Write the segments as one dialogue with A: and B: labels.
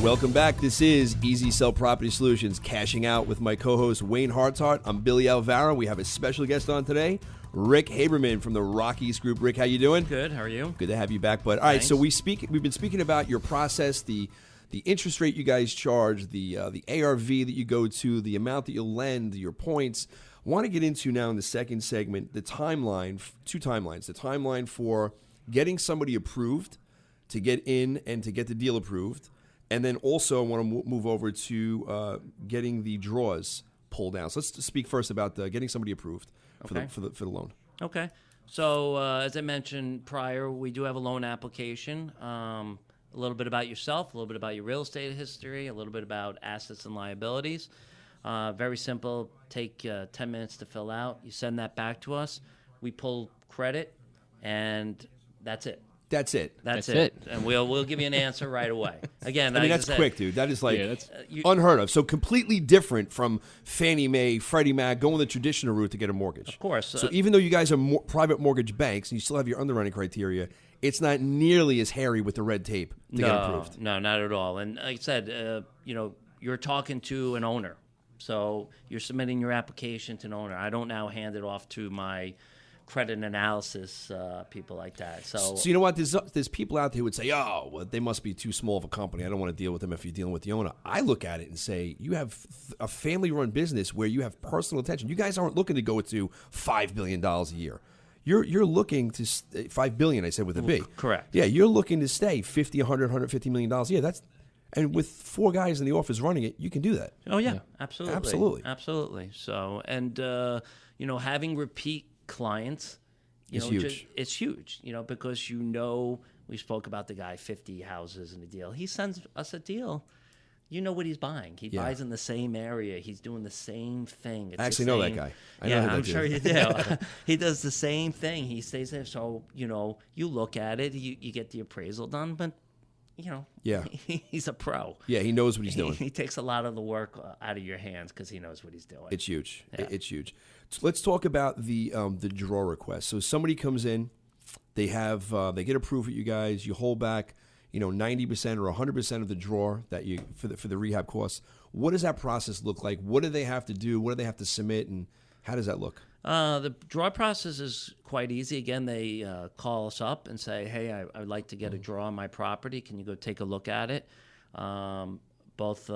A: Welcome back. This is Easy Sell Property Solutions, cashing out with my co-host Wayne Hartart. I'm Billy Alvaro. We have a special guest on today, Rick Haberman from the Rockies Group. Rick, how you doing?
B: Good. How are you?
A: Good to have you back, bud. All right, so we've been speaking about your process, the interest rate you guys charge, the ARV that you go to, the amount that you'll lend, your points. I want to get into now in the second segment the timeline, two timelines. The timeline for getting somebody approved to get in and to get the deal approved. And then also I want to move over to getting the draws pulled down. So let's speak first about getting somebody approved for the loan.
B: Okay. So as I mentioned prior, we do have a loan application. A little bit about yourself, a little bit about your real estate history, a little bit about assets and liabilities. Very simple. Take 10 minutes to fill out. You send that back to us. We pull credit, and that's it.
A: That's it.
B: That's it. And we'll give you an answer right away. Again,
A: I mean, that's quick, dude. That is unheard of. So completely different from Fannie Mae, Freddie Mac, going the traditional route to get a mortgage.
B: Of course.
A: So even though you guys are private mortgage banks and you still have your underwriting criteria, it's not nearly as hairy with the red tape to get approved.
B: No, not at all. And like I said, you're talking to an owner. So you're submitting your application to an owner. I don't now hand it off to my credit analysis people like that. So
A: you know what? There's people out there who would say, oh, well, they must be too small of a company. I don't want to deal with them if you're dealing with the owner. I look at it and say, you have a family-run business where you have personal attention. You guys aren't looking to go to $5 billion a year. You're looking to $5 billion, I said with a B.
B: Correct.
A: Yeah, you're looking to stay $50, $100, $150 million a year. And with 4 guys in the office running it, you can do that.
B: Oh, yeah. Absolutely.
A: Absolutely.
B: So, and, having repeat clients,
A: it's huge.
B: It's huge, because we spoke about the guy, 50 houses in a deal. He sends us a deal. You know what he's buying. He buys in the same area. He's doing the same thing.
A: I actually know that guy.
B: I'm sure you do. He does the same thing. He stays there. So, you look at it, you get the appraisal done, but he's a pro.
A: Yeah, he knows what he's doing.
B: He takes a lot of the work out of your hands because he knows what he's doing.
A: It's huge.
B: Yeah.
A: It's huge. So let's talk about the draw request. So somebody comes in, they get approved with you guys. You hold back, 90% or 100% of the draw that you for the rehab costs. What does that process look like? What do they have to do? What do they have to submit? And how does that look?
B: The draw process is quite easy. Again, they call us up and say, hey, I would like to get a draw on my property. Can you go take a look at it? Both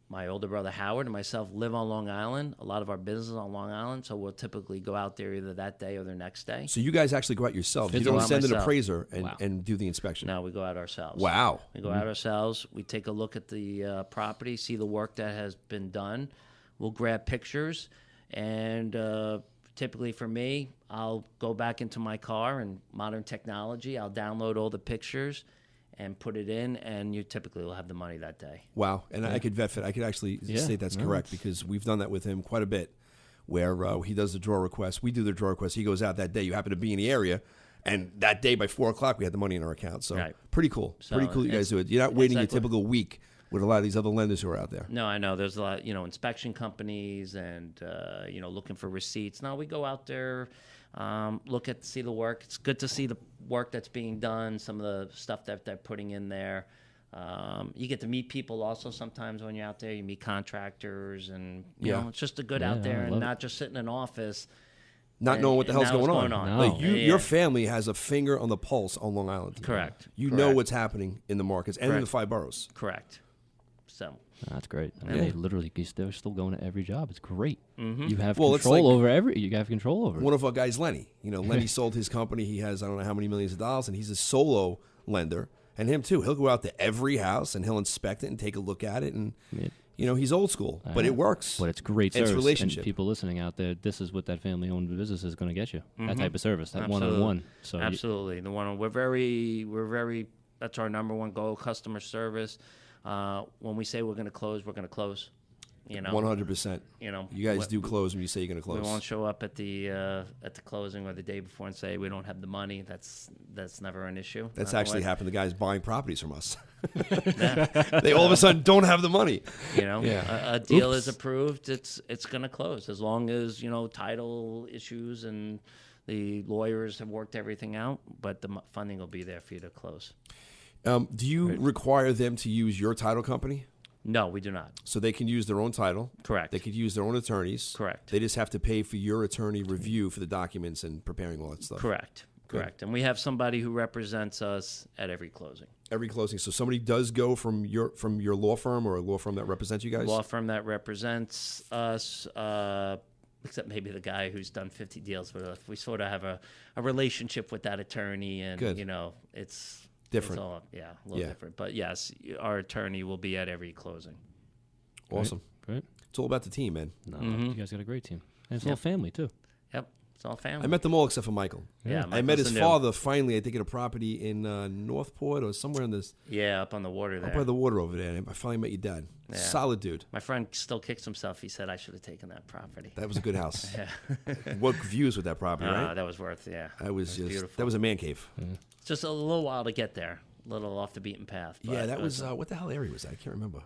B: my older brother Howard and myself live on Long Island. A lot of our business is on Long Island, so we'll typically go out there either that day or the next day.
A: So you guys actually go out yourselves. You don't send an appraiser and do the inspection.
B: No, we go out ourselves.
A: Wow.
B: We go out ourselves. We take a look at the property, see the work that has been done. We'll grab pictures, and typically for me, I'll go back into my car and modern technology. I'll download all the pictures and put it in, and you typically will have the money that day.
A: Wow. And I could vet it. I could actually say that's correct because we've done that with him quite a bit where he does the draw request. We do the draw request. He goes out that day. You happen to be in the area, and that day by 4 o'clock, we had the money in our account. So pretty cool. Pretty cool you guys do it. You're not waiting your typical week with a lot of these other lenders who are out there.
B: No, I know. There's a lot, inspection companies and, looking for receipts. No, we go out there, see the work. It's good to see the work that's being done, some of the stuff that they're putting in there. You get to meet people also sometimes when you're out there. You meet contractors and, it's just a good out there and not just sit in an office.
A: Not knowing what the hell's going on.
B: No.
A: Like your family has a finger on the pulse on Long Island.
B: Correct.
A: You know what's happening in the markets and in the 5 boroughs.
B: Correct. So
C: that's great. I mean, they're still going to every job. It's great.
B: Mm-hmm.
C: You have control over it.
A: One of our guys, Lenny. Lenny sold his company. He has I don't know how many millions of dollars, and he's a solo lender. And him too. He'll go out to every house and he'll inspect it and take a look at it. And he's old school, but it works.
C: But it's great service.
A: It's relationship.
C: And people listening out there, this is what that family-owned business is going to get you. That type of service, that one-on-one. So
B: absolutely, we're very. That's our number one goal: customer service. When we say we're going to close, we're going to close.
A: 100%. You guys do close when you say you're going to close.
B: We won't show up at the closing or the day before and say we don't have the money. That's never an issue.
A: That's actually happened to guys buying properties from us. They all of a sudden don't have the money.
B: A deal is approved. It's going to close as long as title issues and the lawyers have worked everything out. But the funding will be there for you to close.
A: Do you require them to use your title company?
B: No, we do not.
A: So they can use their own title.
B: Correct.
A: They could use their own attorneys.
B: Correct.
A: They just have to pay for your attorney review for the documents and preparing all that stuff.
B: Correct. Correct. And we have somebody who represents us at every closing.
A: Every closing. So somebody does go from your law firm or a law firm that represents you guys?
B: Law firm that represents us, except maybe the guy who's done 50 deals with us. We sort of have a relationship with that attorney, and,
A: Good.
B: it's
A: different.
B: It's all, a little different. But, yes, our attorney will be at every closing.
A: Awesome.
C: Great.
A: It's all about the team, man.
C: No, you guys got a great team. And it's all family, too.
B: Yep. It's all family.
A: I met them all except for Michael.
B: Yeah,
A: I met his father finally, I think, at a property in Northport or somewhere in this.
B: Yeah, up on the water there.
A: Up by the water over there. I finally met your dad.
B: Yeah.
A: Solid dude.
B: My friend still kicks himself. He said I should have taken that property.
A: That was a good house.
B: Yeah.
A: What views with that property, right?
B: That was worth,
A: That was just
B: beautiful.
A: that was a man cave.
B: It's just a little while to get there. A little off the beaten path. But
A: Yeah, that was what the hell area was that? I can't remember.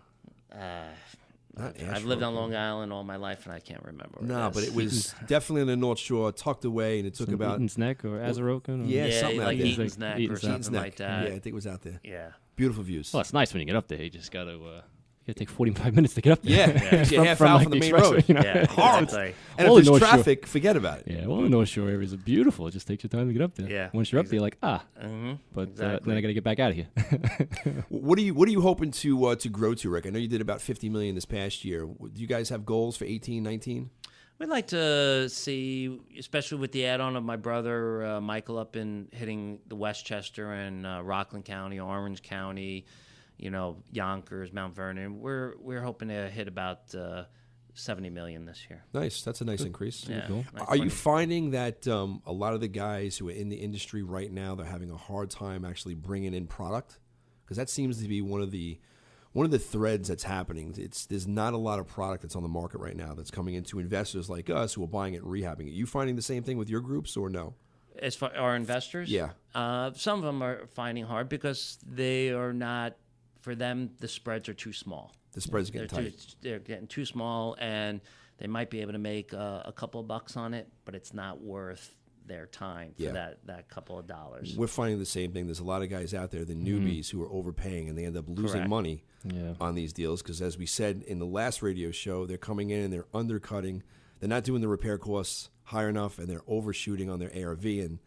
B: I've lived on Long Island all my life, and I can't remember.
A: No, but it was definitely on the North Shore, tucked away, and it took about
C: Eaton's Neck or Azarokan?
A: Yeah, something
B: like
A: out there.
B: Eaton's Neck or
C: Eaton's
B: something
A: Neck.
B: like that.
A: Yeah, I think it was out there.
B: Yeah.
A: Beautiful views.
C: Well, it's nice when you get up there. You just got to take 45 minutes to get up there.
A: Yeah, you half hour from the main road.
C: You know?
B: Yeah, exactly.
A: And
C: All
A: if
C: the
A: there's
C: North Shore.
A: traffic, forget about it.
C: Yeah, well, the North Shore areas are beautiful. It just takes your time to get up there.
B: Yeah,
C: Once you're up there, you're like, But
B: exactly.
C: then I got to get back out of here.
A: What are you hoping to grow to, Rick? I know you did about $50 million this past year. Do you guys have goals for 18, 19?
B: We'd like to see, especially with the add-on of my brother Michael up in hitting the Westchester and Rockland County, Orange County, Yonkers, Mount Vernon. We're hoping to hit about 70 million this year.
A: Nice. That's a nice increase.
B: Yeah.
C: Cool.
A: Are you finding that a lot of the guys who are in the industry right now, they're having a hard time actually bringing in product? Because that seems to be one of the threads that's happening. There's not a lot of product that's on the market right now that's coming into investors like us who are buying it and rehabbing it. You finding the same thing with your groups or no?
B: As far our investors,
A: Yeah.
B: Some of them are finding hard because they are not. For them, the spreads are too small.
A: The spreads are getting tight.
B: They're getting too small, and they might be able to make a couple of bucks on it, but it's not worth their time for that couple of dollars.
A: We're finding the same thing. There's a lot of guys out there, the newbies, who are overpaying, and they end up losing
B: Correct.
A: money on these deals because, as we said in the last radio show, they're coming in and they're undercutting. They're not doing the repair costs high enough, and they're overshooting on their ARV, and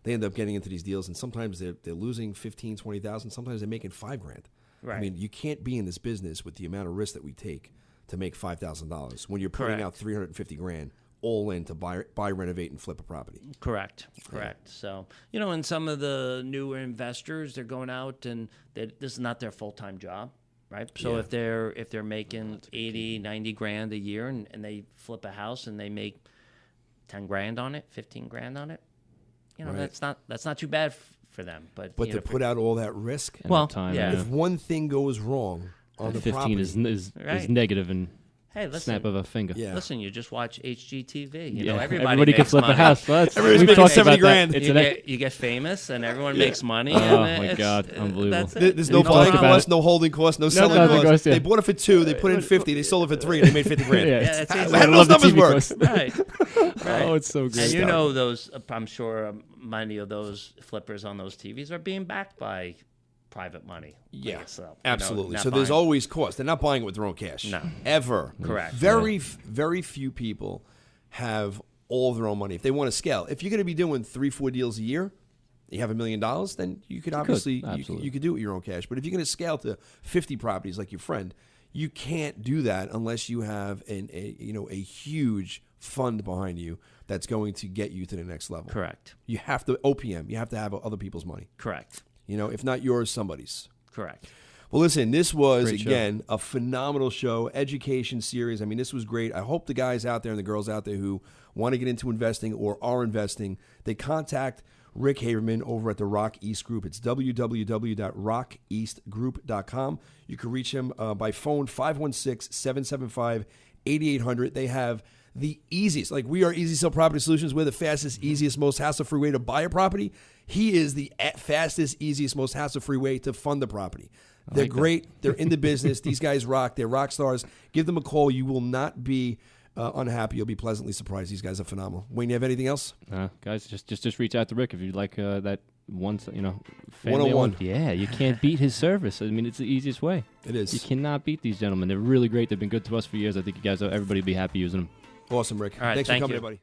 A: they end up getting into these deals, and sometimes they're losing $15,000, $20,000. Sometimes they're making $5,000.
B: Right.
A: I mean, you can't be in this business with the amount of risk that we take to make $5,000 when you're putting out $350,000 all in to buy, renovate, and flip a property.
B: Correct. So, and some of the newer investors, they're going out and this is not their full-time job, right? So if they're making 80, 90 grand a year and they flip a house and they make 10 grand on it, 15 grand on it, that's not too bad for them. But
A: to put out all that risk,
C: And
B: well,
C: that time,
B: yeah.
A: if one thing goes wrong on the
C: 15
A: property,
C: is
B: Right.
C: negative and
B: Hey, listen.
C: snap of a finger.
A: Yeah.
B: Listen, you just watch HGTV. You
C: Yeah,
B: know,
C: everybody can
B: makes
C: flip
B: money.
C: a house. Well,
A: Everybody's
C: we've
A: making
C: talked
A: 70
C: about that.
A: grand.
C: It's
B: You get famous, and everyone makes money.
C: Oh,
B: and
C: my
B: it's-
C: God. Unbelievable.
B: That's it.
A: there's no
C: We've
A: buying
C: talked about
A: cost,
C: it.
A: no holding cost, no selling
C: nothing
A: cost.
C: cost, yeah.
A: They bought it for $2, they put in $50, they sold it for $3, and they made $50,000.
C: Yeah,
B: Yeah,
C: it's-
B: that's
A: How
B: easy.
A: do
C: I love
A: those
C: the TV
A: numbers work?
B: Right.
C: Oh, it's so good.
B: And
A: Stop.
B: those, I'm sure many of those flippers on those TVs are being backed by private money.
A: Yeah,
B: Like, so,
A: absolutely.
B: not
A: So there's
B: buying-
A: always cost. They're not buying it with their own cash.
B: No.
A: Ever.
B: Correct.
A: Very few people have all of their own money. If they want to scale, if you're going to be doing 3-4 deals a year, you have $1 million, then you could obviously
C: absolutely.
A: you could do it with your own cash. But if you're going to scale to 50 properties like your friend, you can't do that unless you have a huge fund behind you that's going to get you to the next level.
B: Correct.
A: You have to OPM. You have to have other people's money.
B: Correct.
A: If not yours, somebody's.
B: Correct.
A: Well, listen, this was,
C: Great show.
A: again, a phenomenal show, education series. I mean, this was great. I hope the guys out there and the girls out there who want to get into investing or are investing, they contact Rick Haberman over at the Rock East Group. It's www.rockeastgroup.com. You can reach him by phone, 516-775-8800. They have the easiest, like we are Easy Sell Property Solutions. We're the fastest, easiest, most hassle-free way to buy a property. He is the fastest, easiest, most hassle-free way to fund the property. They're great. They're in the business. These guys rock. They're rock stars. Give them a call. You will not be unhappy. You'll be pleasantly surprised. These guys are phenomenal. Wayne, you have anything else?
C: Guys, just reach out to Rick if you'd like that once, family
A: 101.
C: owned. Yeah, you can't beat his service. I mean, it's the easiest way.
A: It is.
C: You cannot beat these gentlemen. They're really great. They've been good to us for years. I think everybody would be happy using them.
A: Awesome, Rick.
B: All right,
A: Thanks for
B: thank
A: coming
B: you.
A: in, buddy.